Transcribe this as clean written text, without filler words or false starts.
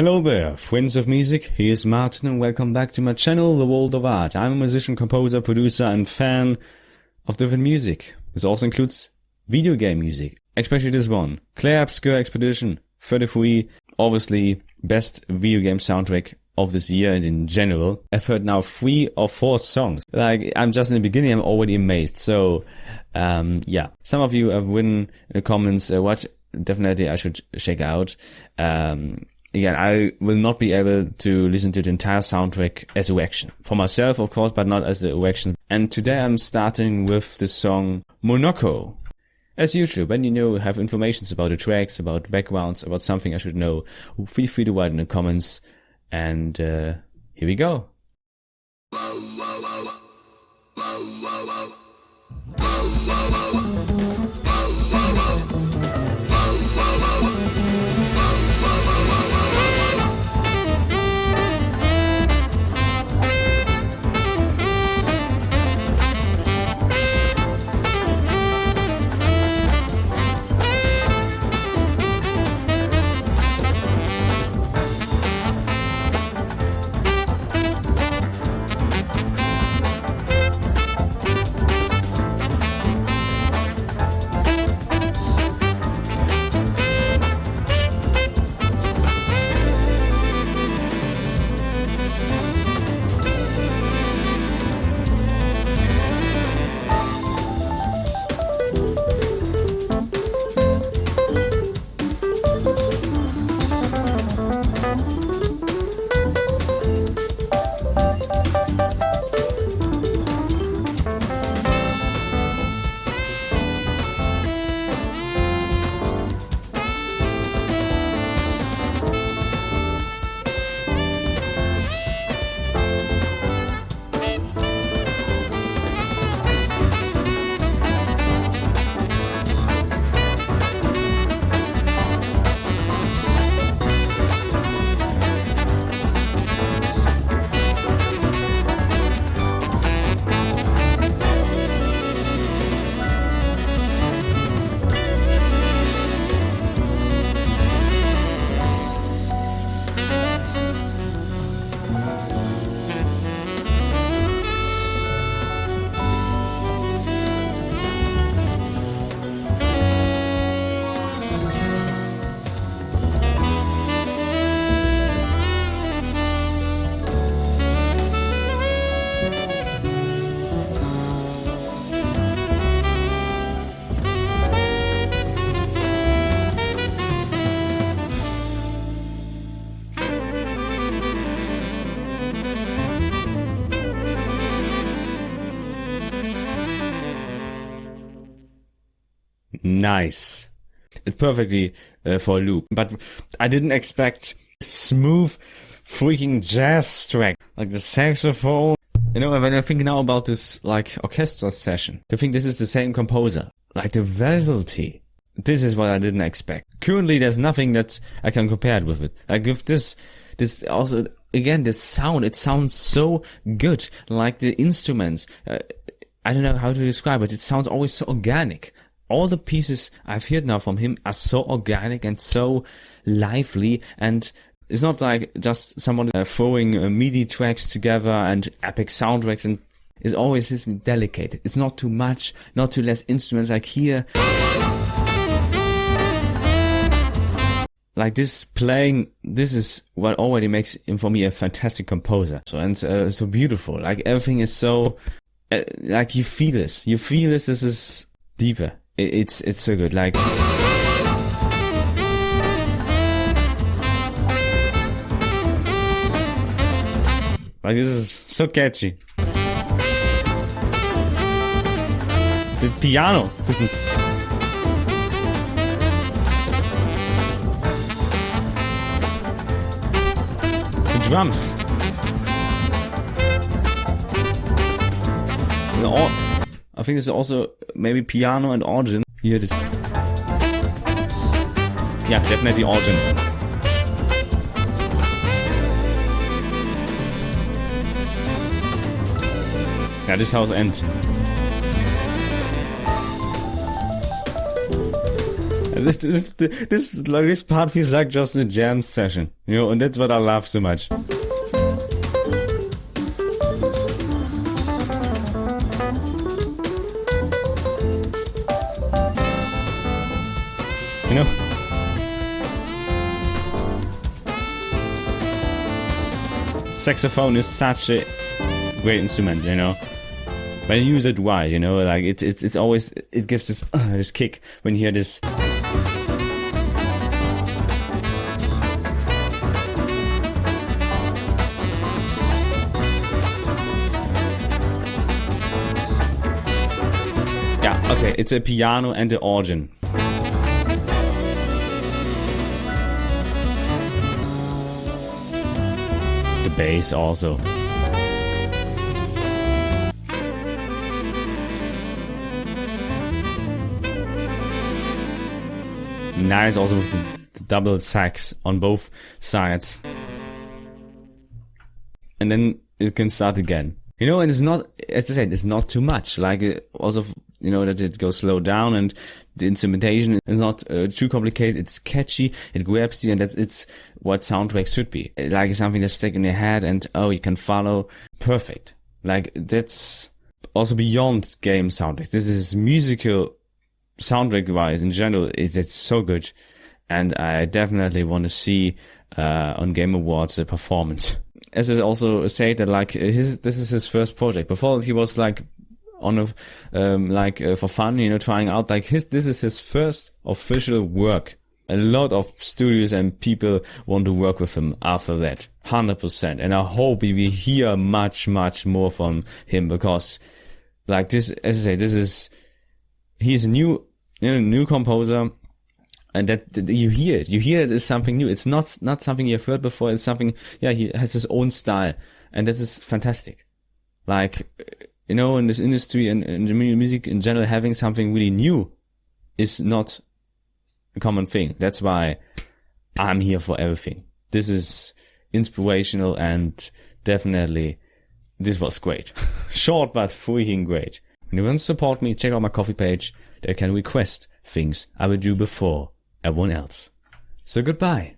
Hello there, friends of music, here's Martin and welcome back to my channel, The World of Art. I'm a musician, composer, producer and fan of different music. This also includes video game music, especially this one, Clair Obscur Expedition 33, obviously best video game soundtrack of this year and in general. I've heard now 3 or 4 songs. Like, I'm just in the beginning, I'm already amazed. So, yeah. Some of you have written in the comments what definitely I should check out. Again, I will not be able to listen to the entire soundtrack as a reaction. For myself, of course, but not as a reaction. And today I'm starting with the song Monoco. As usual, when you have information about the tracks, about backgrounds, about something I should know, feel free to write in the comments. And here we go. Nice. It's perfectly for a loop. But I didn't expect smooth freaking jazz track. Like the saxophone. You know, when I think now about this like orchestra session, I think this is the same composer. Like the versatility. This is what I didn't expect. Currently there's nothing that I can compare it with it. Like with this also, again, the sound, it sounds so good. Like the instruments. I don't know how to describe it. It sounds always so organic. All the pieces I've heard now from him are so organic and so lively, and it's not like just someone throwing MIDI tracks together and epic soundtracks, and it's always this delicate. It's not too much, not too less instruments like here. Like this playing, this is what already makes him for me a fantastic composer. So and so beautiful. Like everything is so, like you feel this. You feel this is deeper. It's so good, like this is so catchy. The piano, the drums, and all. I think it's also maybe piano and organ. Here it is. Yeah, definitely organ. Yeah, this is how it ends. This part feels like just a jam session, you know, and that's what I love so much. You know? Saxophone is such a great instrument, you know. When you use it right, you know, like it's always, it gives this this kick when you hear this. Yeah, okay, it's a piano and the organ. The bass also. Nice also with the double sax on both sides. And then it can start again. You know, and it's not, as I said, it's not too much. Like, also, you know, that it goes slow down and the instrumentation is not too complicated. It's catchy, it grabs you, and it's what soundtracks should be. Like something that's stuck in your head and, oh, you can follow. Perfect. Like, that's also beyond game soundtracks. This is musical soundtrack wise in general. It's so good. And I definitely want to see on Game Awards a performance. As I also said that like this is his first project. Before he was like on a for fun, you know, trying out like this is his first official work. A lot of studios and people want to work with him after that, 100%. And I hope we will hear much more from him, because like this, as I say, he's a new composer. And that you hear it is something new. It's not something you've heard before. It's something, yeah, he has his own style. And this is fantastic. Like, you know, in this industry and in the music in general, having something really new is not a common thing. That's why I'm here for everything. This is inspirational, and definitely this was great. Short, but freaking great. When you want to support me, check out my Ko-fi page. There can request things I will do before everyone else. So goodbye.